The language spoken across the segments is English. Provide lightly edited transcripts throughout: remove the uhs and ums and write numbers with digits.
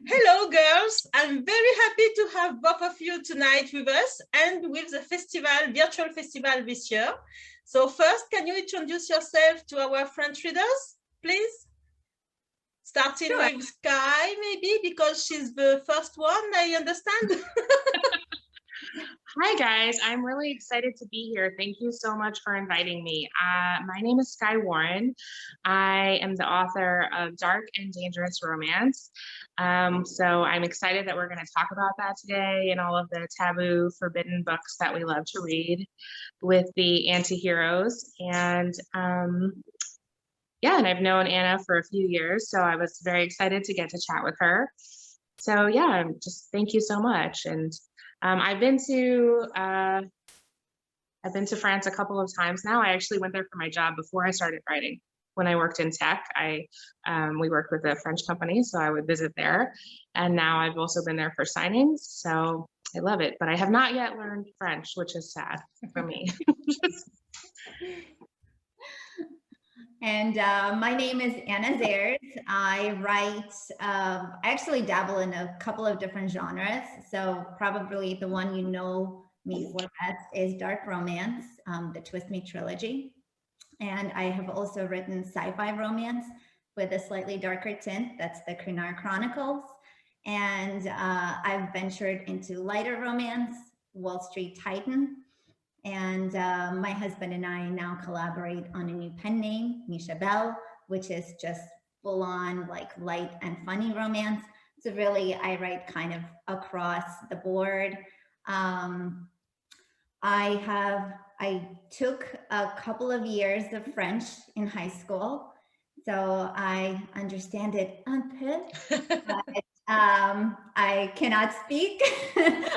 Hello, girls. I'm very happy to have both of you tonight with us and with the festival, virtual festival this year. So first, can you introduce yourself to our French readers, please? Starting with Skye, maybe, because she's the first one, I understand. Hi, guys. I'm really excited to be here. Thank you so much for inviting me. My name is Skye Warren. I am the author of Dark and Dangerous Romance. So I'm excited that we're going to talk about that today and all of the taboo, forbidden books that we love to read with the anti-heroes. And yeah, and I've known Anna for a few years, so I was very excited to get to chat with her. So yeah, just thank you so much. And I've been to France a couple of times now. I actually went there for my job before I started writing. When I worked in tech, we worked with a French company, so I would visit there. And now I've also been there for signings, so I love it. But I have not yet learned French, which is sad for me. And my name is Anna Zaires. I actually dabble in a couple of different genres. So probably the one you know me for best is dark romance, the Twist Me trilogy. And I have also written sci-fi romance with a slightly darker tint. That's the Cunard Chronicles. And I've ventured into lighter romance, Wall Street Titan. And my husband and I now collaborate on a new pen name, Misha Bell, which is just full on like light and funny romance. So really I write kind of across the board. I took a couple of years of French in high school, so I understand it un peu, but I cannot speak.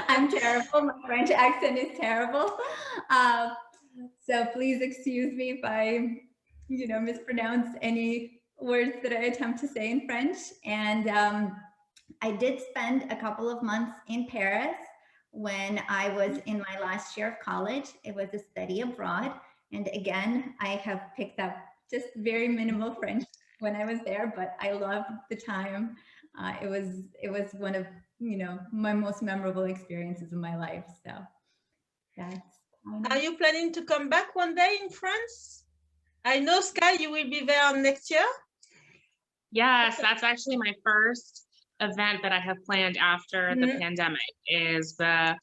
I'm terrible. My French accent is terrible. So please excuse me if I, mispronounce any words that I attempt to say in French. And I did spend a couple of months in Paris when I was in my last year of college. It was a study abroad. And again, I have picked up just very minimal French when I was there, but I loved the time. It was one of, my most memorable experiences of my life. So that's. Are you planning to come back one day in France? I know, Skye, you will be there next year. Yes, that's actually my first event that I have planned after the pandemic is the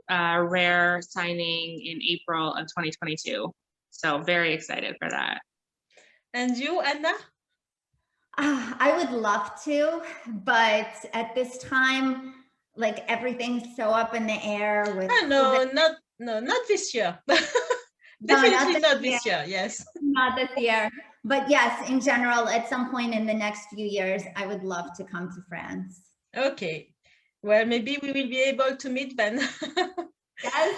Rare signing in April of 2022. So very excited for that. And you, Anna? I would love to, but at this time, like everything's so up in the air with. Not this year. Definitely not this year. Yes. Not this year. But yes, in general, at some point in the next few years, I would love to come to France. Okay. Well, maybe we will be able to meet then. Yes,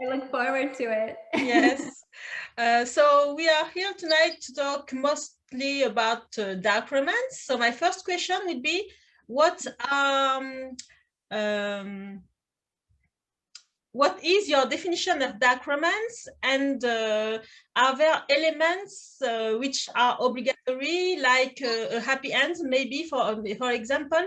I look forward to it. Yes. So we are here tonight to talk mostly about dark romance. So my first question would be, what is your definition of dark romance, and are there elements which are obligatory, like a happy end, maybe, for example?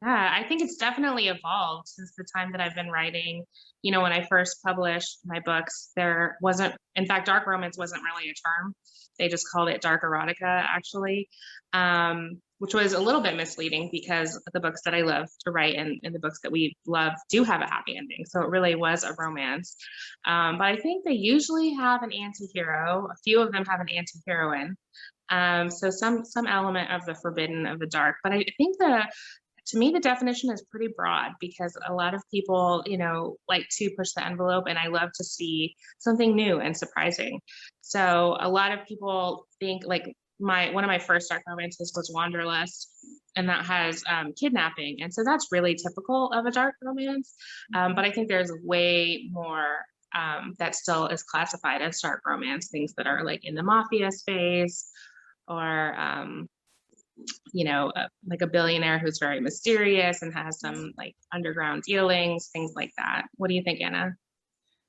Yeah, I think it's definitely evolved since the time that I've been writing. You know, when I first published my books, there wasn't, in fact, dark romance wasn't really a term. They just called it dark erotica, actually, which was a little bit misleading because the books that I love to write and the books that we love do have a happy ending. So it really was a romance. But I think they usually have an anti-hero. A few of them have an anti-heroine. So some element of the forbidden, of the dark. But I think to me, the definition is pretty broad because a lot of people, like to push the envelope, and I love to see something new and surprising. So a lot of people think, like, one of my first dark romances was Wanderlust, and that has kidnapping. And so that's really typical of a dark romance. But I think there's way more that still is classified as dark romance, things that are like in the mafia space, or like a billionaire who's very mysterious and has some like underground dealings, things like that. What do you think, Anna?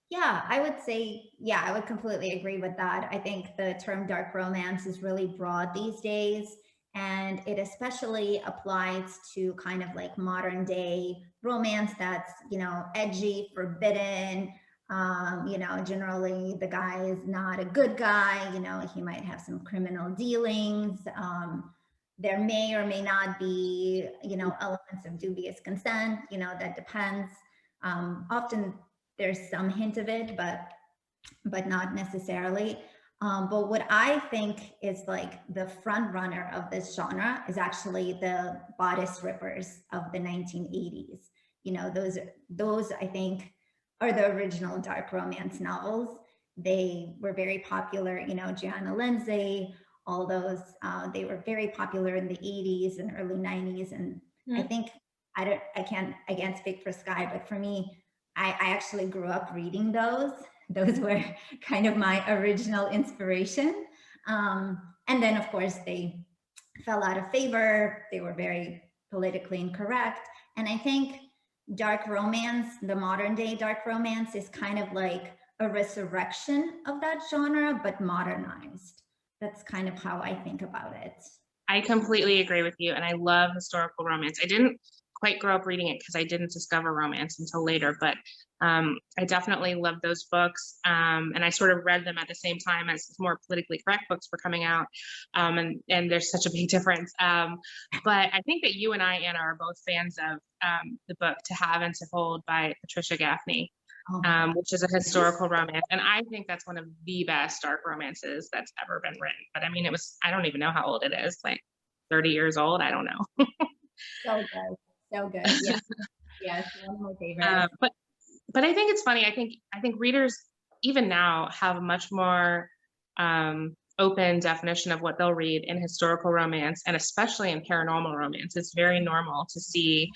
Yeah, I would say, I would completely agree with that. I think the term dark romance is really broad these days. And it especially applies to kind of like modern day romance that's, you know, edgy, forbidden. You know, generally the guy is not a good guy, you know, he might have some criminal dealings. There may or may not be, you know, elements of dubious consent, you know, that depends. Often there's some hint of it, but not necessarily. But what I think is like the front runner of this genre is actually the bodice rippers of the 1980s. You know, those I think are the original dark romance novels. They were very popular, you know, Gianna Lindsay, all those, they were very popular in the 80s and early 90s. And I think, I can't speak for Skye, but for me, I actually grew up reading those. Those were kind of my original inspiration. And then of course they fell out of favor. They were very politically incorrect. And I think dark romance, the modern day dark romance, is kind of like a resurrection of that genre, but modernized. That's kind of how I think about it. I completely agree with you. And I love historical romance. I didn't quite grow up reading it because I didn't discover romance until later, but I definitely loved those books. And I sort of read them at the same time as more politically correct books were coming out. And there's such a big difference. But I think that you and I, Anna, are both fans of the book To Have and to Hold by Patricia Gaffney, which is a historical romance. And I think that's one of the best dark romances that's ever been written. But I mean, I don't even know how old it is, like 30 years old. I don't know. So good. So good. Yes. Yes. One of my favorites. But I think it's funny. I think readers even now have a much more open definition of what they'll read in historical romance, and especially in paranormal romance. It's very normal to see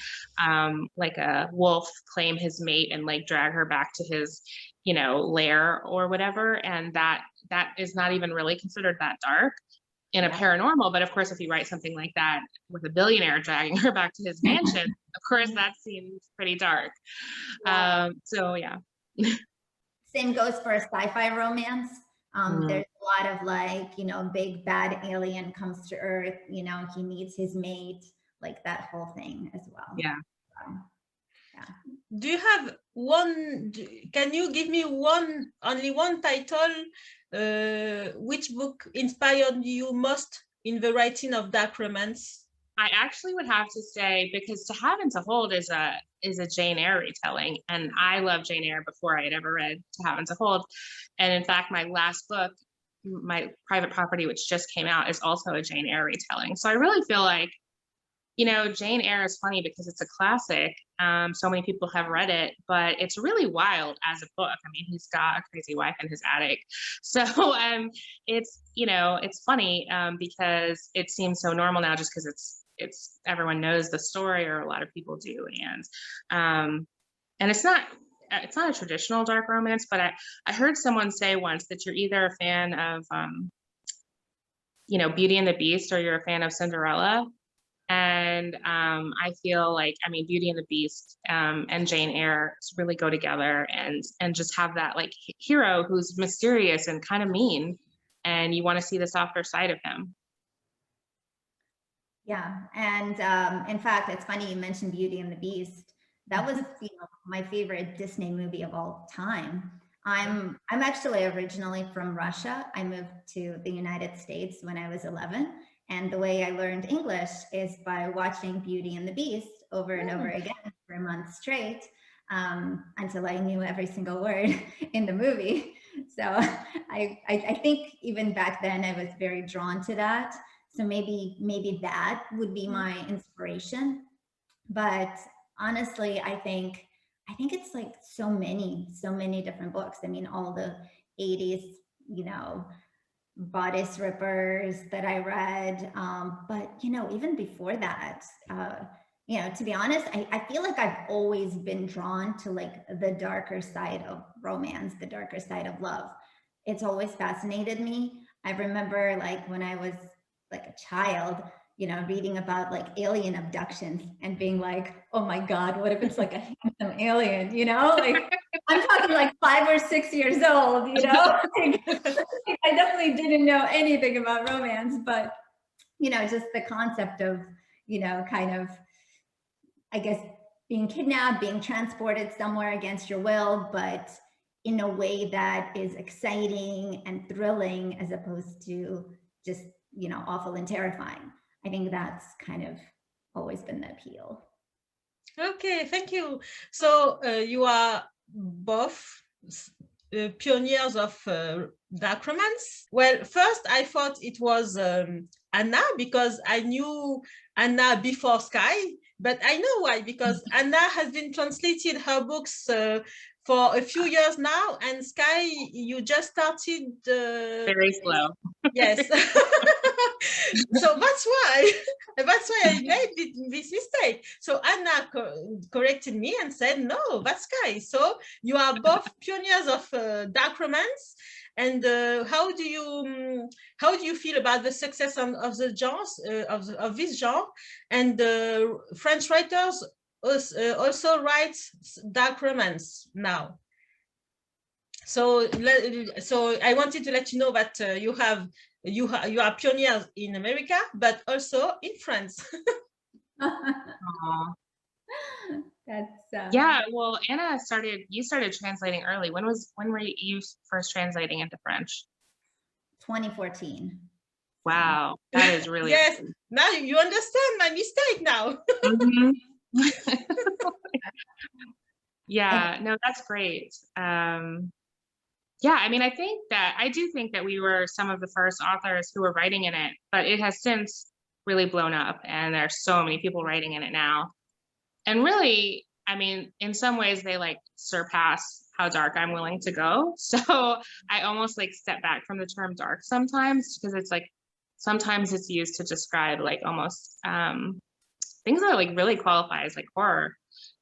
like a wolf claim his mate and like drag her back to his, you know, lair or whatever. And that is not even really considered that dark in a paranormal. But of course, if you write something like that with a billionaire dragging her back to his mansion, of course, that seems pretty dark. So yeah. Same goes for a sci-fi romance. There's a lot of like, you know, big bad alien comes to Earth, you know, he meets his mate, like that whole thing as well. Yeah. Yeah. Do you have can you give me only one title, which book inspired you most in the writing of dark romance? I actually would have to say, because To Have and to Hold is a Jane Eyre retelling, and I love Jane Eyre before I had ever read To Have and to Hold. And in fact, my last book, My Private Property, which just came out, is also a Jane Eyre retelling. So I really feel like, you know, Jane Eyre is funny because it's a classic. So many people have read it, but it's really wild as a book. I mean, he's got a crazy wife in his attic. So it's, you know, it's funny because it seems so normal now just because it's everyone knows the story, or a lot of people do. And it's not a traditional dark romance, but I heard someone say once that you're either a fan of, you know, Beauty and the Beast, or you're a fan of Cinderella. And I feel like, I mean, Beauty and the Beast and Jane Eyre really go together, and just have that like hero who's mysterious and kind of mean, and you want to see the softer side of him. Yeah, and in fact, it's funny you mentioned Beauty and the Beast. That was, you know, my favorite Disney movie of all time. I'm actually originally from Russia. I moved to the United States when I was 11. And the way I learned English is by watching Beauty and the Beast over and over again for a month straight, until I knew every single word in the movie. So I think even back then I was very drawn to that. So maybe that would be my inspiration. But honestly, I think it's like so many different books. I mean, all the 80s, you know, bodice rippers that I read. But, you know, even before that, you know, to be honest, I feel like I've always been drawn to like the darker side of romance, the darker side of love. It's always fascinated me. I remember like when I was like a child, you know, reading about like alien abductions and being like, oh my God, what if it's like a handsome alien, you know? Like I'm talking like 5 or 6 years old, you know? Like, I definitely didn't know anything about romance, but just the concept of, kind of, I guess, being kidnapped, being transported somewhere against your will, but in a way that is exciting and thrilling as opposed to just, awful and terrifying. I think that's kind of always been the appeal. Okay, thank you. So you are both pioneers of dark romance. Well, first I thought it was Anna, because I knew Anna before Skye, but I know why, because Anna has been translated her books for a few years now, and Skye, you just started very slow. Yes. So that's why I made this mistake. So Anna corrected me and said, no, that's Skye. So you are both pioneers of dark romance. And how do you feel about the success of the genres of this genre? And French writers also write dark romance now. So I wanted to let you know that you are pioneers in America, but also in France. That's yeah. Well, Anna, you started translating early. When were you first translating into French? 2014. Wow, that is really yes. Early. Now you understand my mistake now. Mm-hmm. Yeah, no, that's great. Yeah, I mean, I do think that we were some of the first authors who were writing in it, but it has since really blown up, and there's so many people writing in it now. And really, I mean, in some ways they like surpass how dark I'm willing to go. So I almost like step back from the term dark sometimes, because it's like, sometimes it's used to describe like almost things that like really qualify as like horror.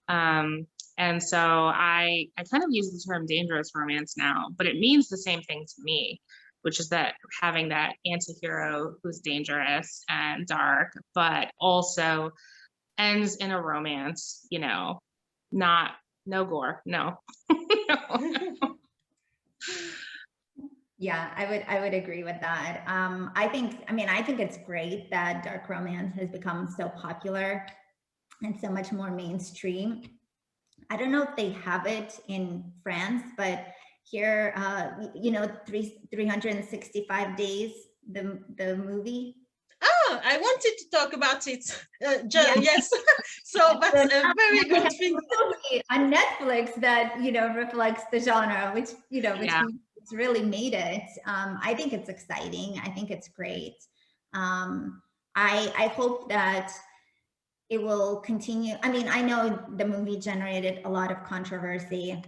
And so I kind of use the term dangerous romance now, but it means the same thing to me, which is that having that anti-hero who's dangerous and dark, but also ends in a romance, no gore, no. Yeah, I would agree with that. I think it's great that dark romance has become so popular and so much more mainstream. I don't know if they have it in France, but here, 365 Days, the movie. Oh, I wanted to talk about it. Yes. So that's a very good thing. On Netflix that, reflects the genre, which it's really made it. I think it's exciting. I think it's great. I hope that it will continue. I mean, I know the movie generated a lot of controversy.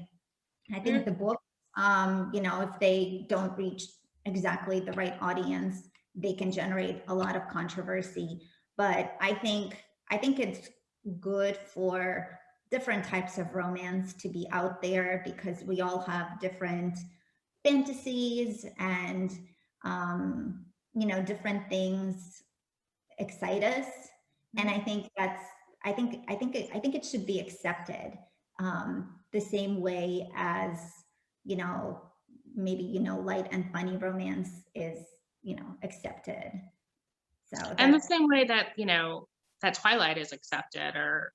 I think the book, if they don't reach exactly the right audience, they can generate a lot of controversy. But I think it's good for different types of romance to be out there, because we all have different fantasies and, different things excite us. And I think I think it should be accepted the same way as, maybe, light and funny romance is, accepted. So and the same way that, that Twilight is accepted, or,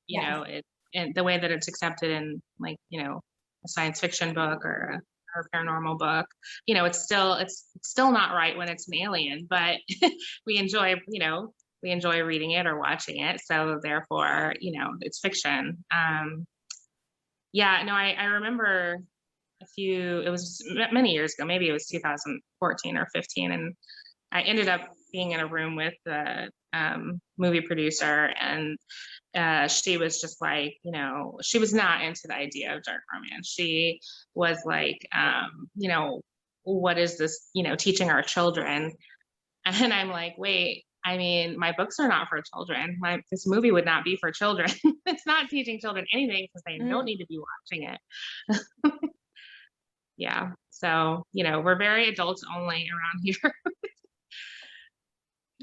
and the way that it's accepted in like, a science fiction book or a paranormal book, it's still not right when it's an alien, but we enjoy reading it or watching it. So therefore, it's fiction. I remember it was many years ago, maybe it was 2014 or 15. And I ended up being in a room with the movie producer, and she was just like, she was not into the idea of dark romance. She was like, what is this, teaching our children? And I'm like, wait, I mean, my books are not for children. This movie would not be for children. It's not teaching children anything, because they don't need to be watching it. Yeah. So, we're very adults only around here.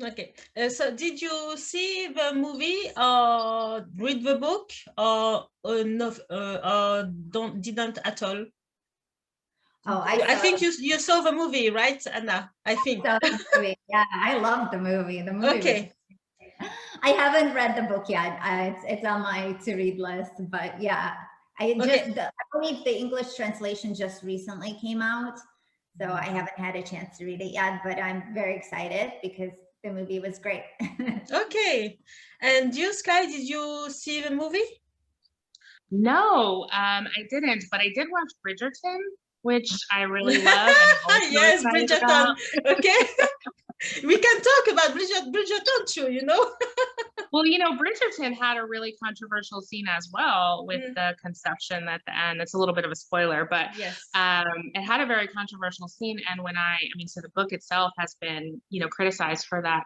Okay. So did you see the movie or read the book, or no, didn't at all? Oh, I think you saw the movie, right, Anna? I think. saw the movie. Yeah, I love the movie. The movie Okay. I haven't read the book yet. It's on my to-read list, but yeah, I believe the English translation just recently came out, so I haven't had a chance to read it yet, but I'm very excited because the movie was great. Okay. And you, Skye, did you see the movie? No, I didn't, but I did watch Bridgerton, which I really love. And yes, Bridgerton. Okay. We can talk about Bridgerton too, you know? Well, you know, Bridgerton had a really controversial scene as well with the conception at the end. It's a little bit of a spoiler, but yes. It had a very controversial scene. And when I mean, so the book itself has been, you know, criticized for that.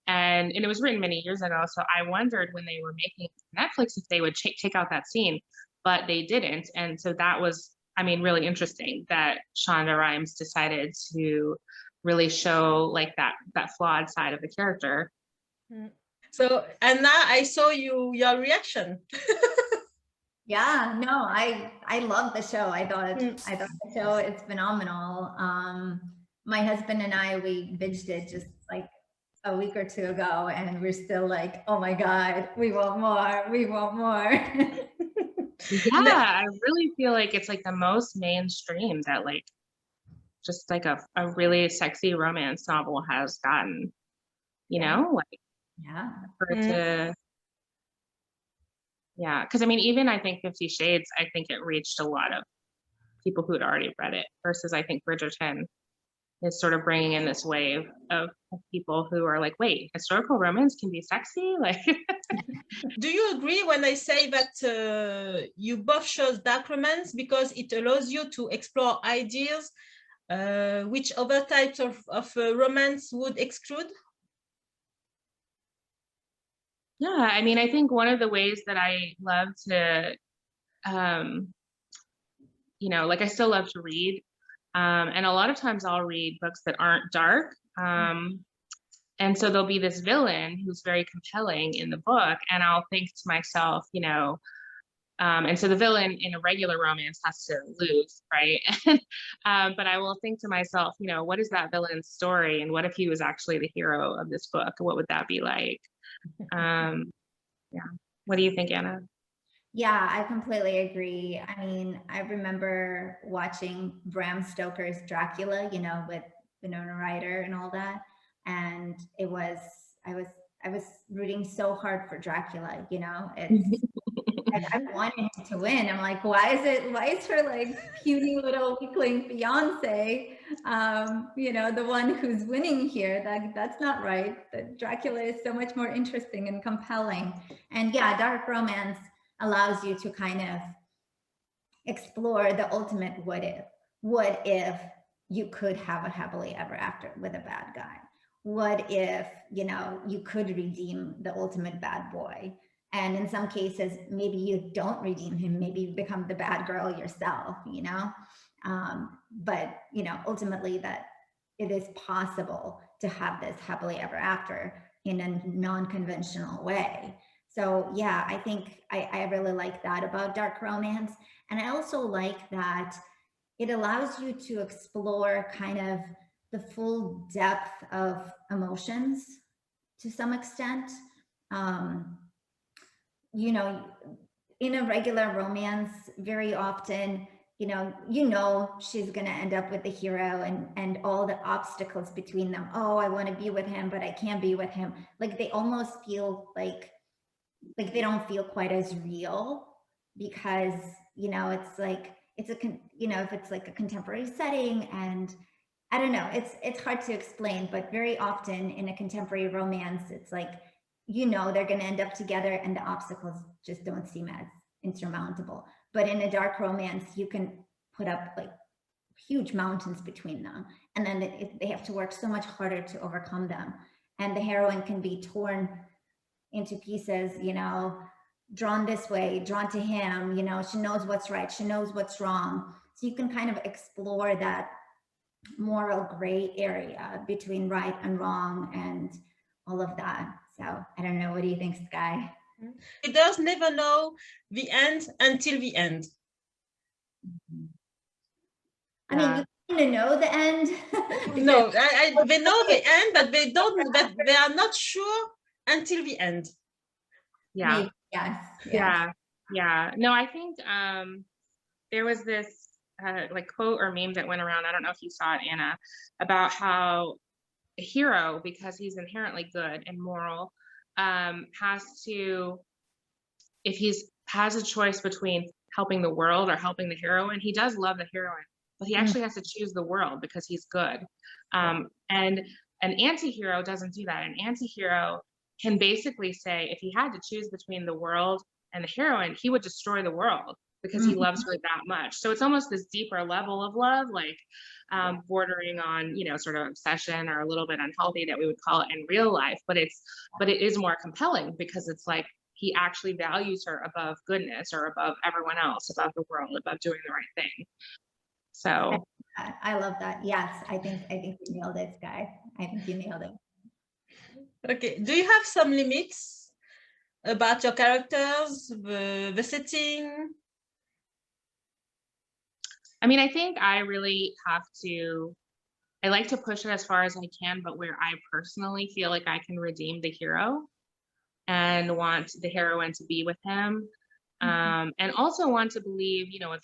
And it was written many years ago. So I wondered when they were making Netflix if they would take out that scene, but they didn't. And so that was, I mean, really interesting that Shonda Rhimes decided to really show like that flawed side of the character. So Anna, I saw your reaction. Yeah, no, I love the show. I thought the show is phenomenal. My husband and I, we binged it just like a week or two ago, and we're still like, oh my God, we want more, we want more. Yeah, I really feel like it's like the most mainstream that like just like a really sexy romance novel has gotten, you know, like for it to, yeah, because I mean, even I think 50 Shades, I think it reached a lot of people who had already read it versus I think Bridgerton is sort of bringing in this wave of people who are like, wait, historical romance can be sexy? Like, do you agree when I say that you both chose dark romance because it allows you to explore ideas which other types of romance would exclude? yeah, I mean, I think one of the ways that I love to, you know, like I still love to read. And a lot of times I'll read books that aren't dark. And so there'll be this villain who's very compelling in the book. And I'll think to myself, you know, and so the villain in a regular romance has to lose, right? But I will think to myself, you know, what is that villain's story? And what if he was actually the hero of this book? What would that be like? Yeah. What do you think, Anna? Yeah, I completely agree. I mean, I remember watching Bram Stoker's Dracula, you know, with Winona Ryder and all that. And I was rooting so hard for Dracula, you know, it's, I wanted him to win. I'm like, why is her like puny little weakling fiance, you know, the one who's winning here? That's not right. That Dracula is so much more interesting and compelling. And yeah, dark romance allows you to kind of explore the ultimate what if. What if you could have a happily ever after with a bad guy? What if, you know, you could redeem the ultimate bad boy? And in some cases, maybe you don't redeem him, maybe you become the bad girl yourself, you know? But, you know, ultimately that it is possible to have this happily ever after in a non-conventional way. So yeah, I think I really like that about dark romance. And I also like that it allows you to explore kind of the full depth of emotions to some extent. You know, in a regular romance, very often, you know, she's going to end up with the hero and all the obstacles between them. Oh, I want to be with him, but I can't be with him. Like they almost feel like they don't feel quite as real because, you know, it's like, you know, if it's like a contemporary setting and I don't know, it's hard to explain, but very often in a contemporary romance, it's like, you know, they're going to end up together and the obstacles just don't seem as insurmountable. But in a dark romance, you can put up like huge mountains between them. And then they have to work so much harder to overcome them. And the heroine can be torn into pieces, you know, drawn this way, drawn to him, you know, she knows what's right, she knows what's wrong. So you can kind of explore that moral gray area between right and wrong and all of that. So I don't know, what do you think, Skye? Readers never know the end until the end. I mean, you kind of know the end. No, they know the end, but they don't. But they are not sure until the end. Yeah. Maybe, yes. Yeah. No, I think there was this like quote or meme that went around. I don't know if you saw it, Anna, about how a hero, because he's inherently good and moral, has to, if he's has a choice between helping the world or helping the heroine, he does love the heroine, but he actually has to choose the world because he's good. And an anti-hero doesn't do that. An anti-hero can basically say, if he had to choose between the world and the heroine, he would destroy the world because he loves her that much. So it's almost this deeper level of love, like bordering on, you know, sort of obsession or a little bit unhealthy that we would call it in real life. But it is more compelling because it's like he actually values her above goodness or above everyone else, above the world, above doing the right thing. So I love that. Yes, I think you nailed it, Skye. I think you nailed it. Okay. Do you have some limits about your characters, the setting? I mean, I think I really have to, I like to push it as far as I can, but where I personally feel like I can redeem the hero and want the heroine to be with him. And also want to believe, you know,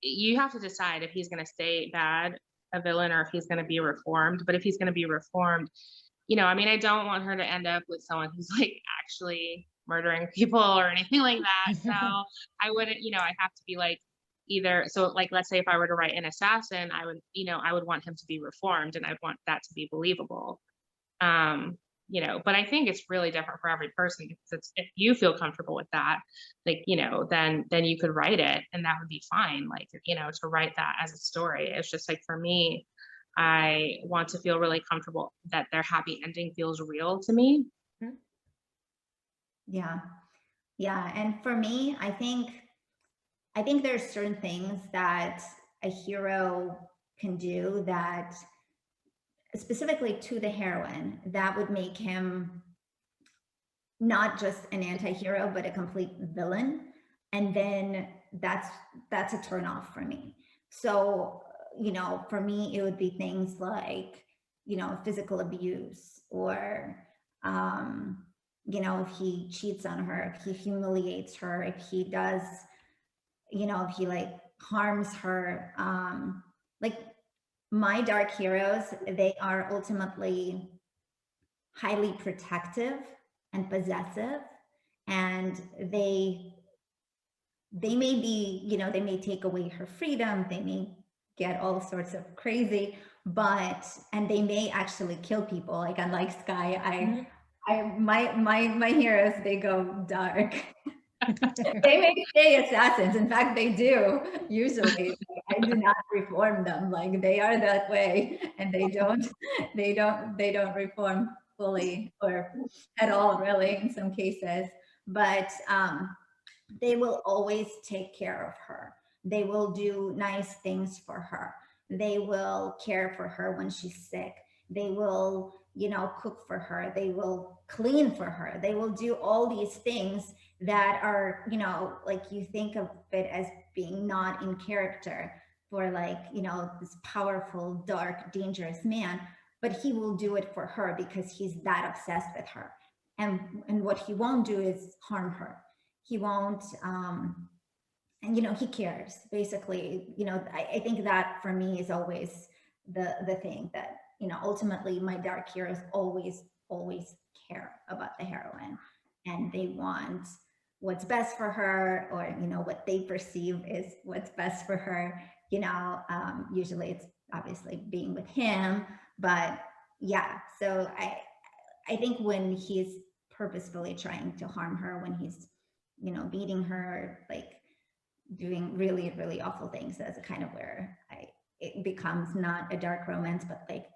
you have to decide if he's going to stay bad, a villain, or if he's going to be reformed. But if he's going to be reformed, you know, I mean, I don't want her to end up with someone who's like actually murdering people or anything like that. So I wouldn't, you know, I have to be like either, so like, let's say if I were to write an assassin, I would, you know, I would want him to be reformed and I'd want that to be believable. You know, but I think it's really different for every person because it's, if you feel comfortable with that, like, you know, then you could write it and that would be fine. Like, you know, to write that as a story. It's just like, for me, I want to feel really comfortable that their happy ending feels real to me. Yeah. And for me, I think there's certain things that a hero can do that, specifically to the heroine, that would make him not just an anti-hero, but a complete villain. And then that's a turn off for me. So, you know, for me, it would be things like, you know, physical abuse, or, you know, if he cheats on her, if he humiliates her, if he does, you know, if he like harms her. Like my dark heroes, they are ultimately highly protective and possessive, and they may be, you know, they may take away her freedom, they may get all sorts of crazy, and they may actually kill people. Like, unlike Skye, my heroes, they go dark. They may stay assassins. In fact, they do usually. I do not reform them. Like, they are that way, and they don't reform fully or at all, really, in some cases. But they will always take care of her. They will do nice things for her. They will care for her when she's sick. They will, you know, cook for her. They will clean for her. They will do all these things that are, you know, like, you think of it as being not in character for, like, you know, this powerful, dark, dangerous man, but he will do it for her because he's that obsessed with her. And what he won't do is harm her. He won't, and, you know, he cares, basically. You know, I think that for me is always the thing that, you know, ultimately my dark heroes always care about the heroine, and they want what's best for her, or, you know, what they perceive is what's best for her. You know, usually it's obviously being with him, but yeah. So I think when he's purposefully trying to harm her, when he's, you know, beating her, like doing really, really awful things, that's kind of where it becomes not a dark romance, but, like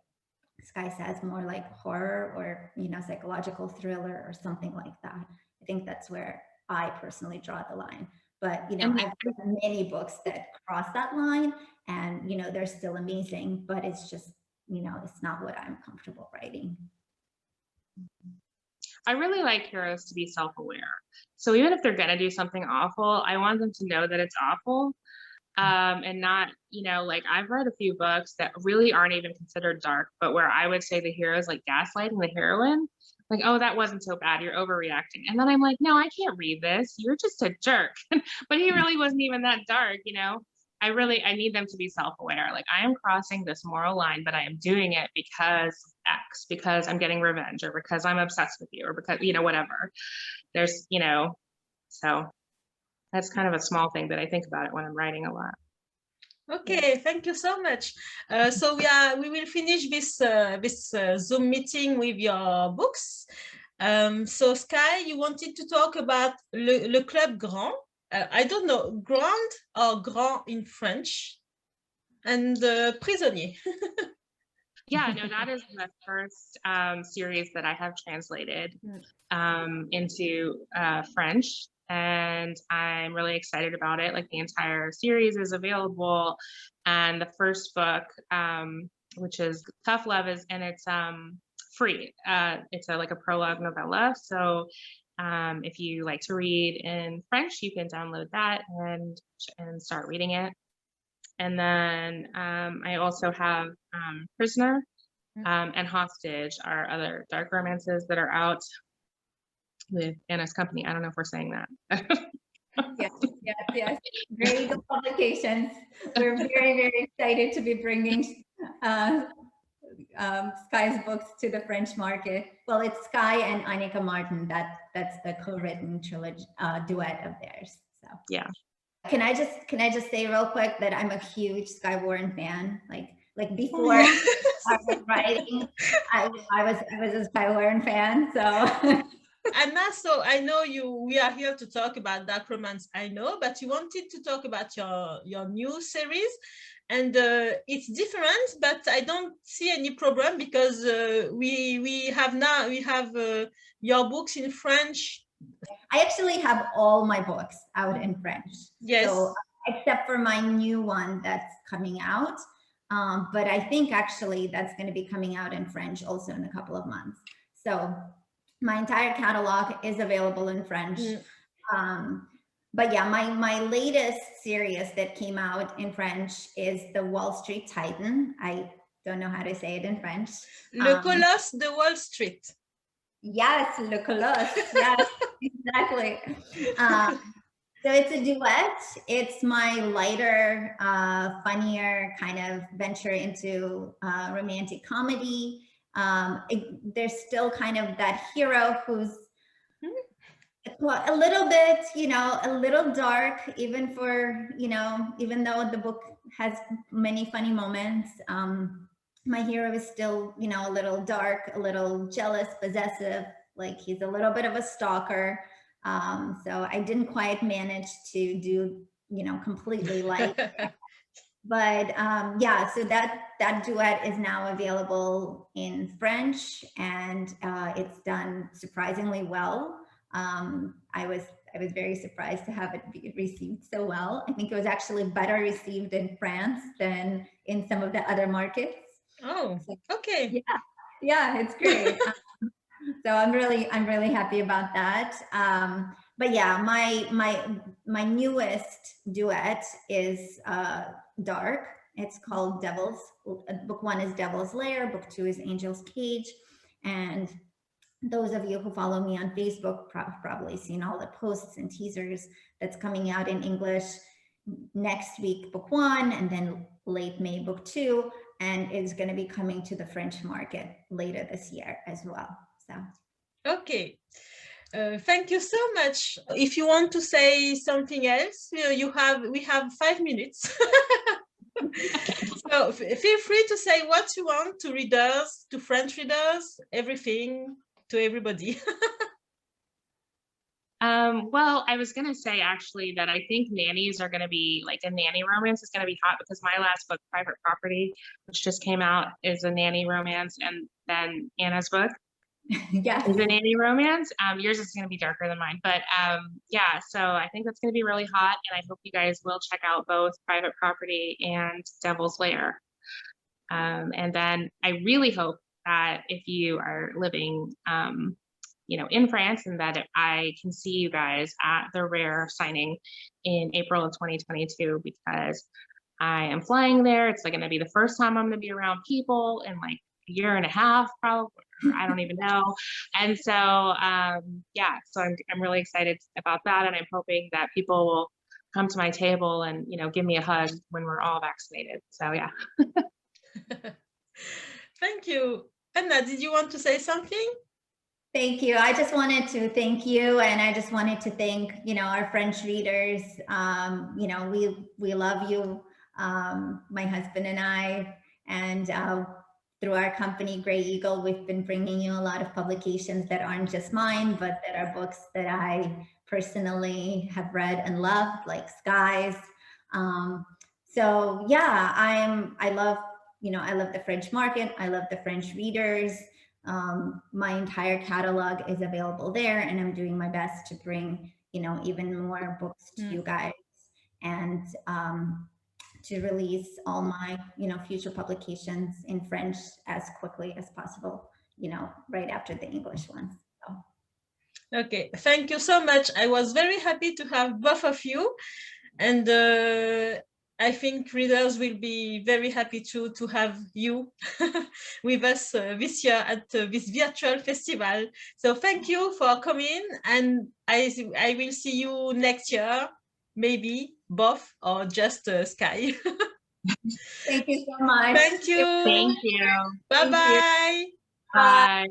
Skye says, more like horror, or, you know, psychological thriller or something like that. I think that's where I personally draw the line. But, you know, I've read many books that cross that line, and, you know, they're still amazing, but it's just, you know, it's not what I'm comfortable writing. I really like heroes to be self-aware. So even if they're going to do something awful, I want them to know that it's awful. And not, you know, like I've read a few books that really aren't even considered dark, but where I would say the hero is like gaslighting the heroine, like, oh, that wasn't so bad, you're overreacting. And then I'm like, no, I can't read this. You're just a jerk. But he really wasn't even that dark, you know. I need them to be self-aware. Like, I am crossing this moral line, but I am doing it because X, because I'm getting revenge, or because I'm obsessed with you, or because, you know, whatever. There's, you know, so that's kind of a small thing, but I think about it when I'm writing a lot. Okay, thank you so much. So we will finish this Zoom meeting with your books. So Skye, you wanted to talk about Le Club Grand. I don't know, Grand or Grand in French, and Prisonnier. Yeah, no, that is the first series that I have translated into French, and I'm really excited about it. Like, the entire series is available, and the first book, which is Tough Love, is, and it's free. It's like a prologue novella. So if you like to read in French, you can download that and start reading it. And then I also have Prisoner and Hostage are other dark romances that are out with Anna's company. I don't know if we're saying that. Yes. Great publications. We're very, very excited to be bringing Skye's books to the French market. Well, it's Skye and Annika Martin. That's the co-written trilogy duet of theirs. So yeah. Can I just say real quick that I'm a huge Skye Warren fan. Like before I was writing, I was a Skye Warren fan. So. Anna, so I know we are here to talk about dark romance, I know, but you wanted to talk about your new series, and it's different, but I don't see any problem because we have your books in French. I actually have all my books out in French. Yes. So, except for my new one that's coming out. But I think actually that's going to be coming out in French also in a couple of months. So my entire catalog is available in French. But yeah, my latest series that came out in French is The Wall Street Titan. I don't know how to say it in French. Le Colosse de Wall Street. Yes, Le Colosse. Yes, exactly. So it's a duet. It's my lighter, funnier kind of venture into romantic comedy. There's still kind of that hero who's a little bit, a little dark, even though the book has many funny moments. My hero is still, a little dark, a little jealous, possessive, like he's a little bit of a stalker. So I didn't quite manage to do, completely light. But yeah, so that duet is now available in French, and it's done surprisingly well. I was very surprised to have it be received so well. I think it was actually better received in France than in some of the other markets. Oh, okay. Yeah, it's great. So I'm really happy about that. But yeah, my newest duet is dark. It's called book 1 is Devil's Lair, book 2 is Angel's Cage. And those of you who follow me on Facebook probably seen all the posts and teasers that's coming out in English. Next week, book 1, and then late May, book 2, and it's going to be coming to the French market later this year as well. So, okay. Thank you so much. If you want to say something else, we have 5 minutes. So feel free to say what you want to readers, to French readers, everything, to everybody. Well, I was going to say actually that I think nannies are going to be, like, a nanny romance is going to be hot, because my last book, Private Property, which just came out, is a nanny romance, and then Anna's book is a nanny romance. Yours is going to be darker than mine, but yeah, so I think that's going to be really hot, and I hope you guys will check out both Private Property and Devil's Lair. And then I really hope that if you are living in France, and that I can see you guys at the Rare signing in April of 2022, because I am flying there. It's like going to be the first time I'm going to be around people in like a year and a half, probably. I don't even know. And so, so I'm really excited about that. And I'm hoping that people will come to my table and, give me a hug when we're all vaccinated. So, yeah. Thank you. Anna, did you want to say something? Thank you. I just wanted to thank you, and I just wanted to thank, our French readers. We love you, my husband and I, and through our company, Grey Eagle, we've been bringing you a lot of publications that aren't just mine, but that are books that I personally have read and loved, like Skye's. So yeah, I love the French market. I love the French readers. My entire catalog is available there, and I'm doing my best to bring, even more books to you guys, and to release all my, future publications in French as quickly as possible, right after the English ones. So. Okay, thank you so much. I was very happy to have both of you, and I think readers will be very happy to have you with us this year at this virtual festival. So thank you for coming, and I will see you next year, maybe both or just Skye. Thank you so much. Thank you. Thank you. Bye-bye. Bye.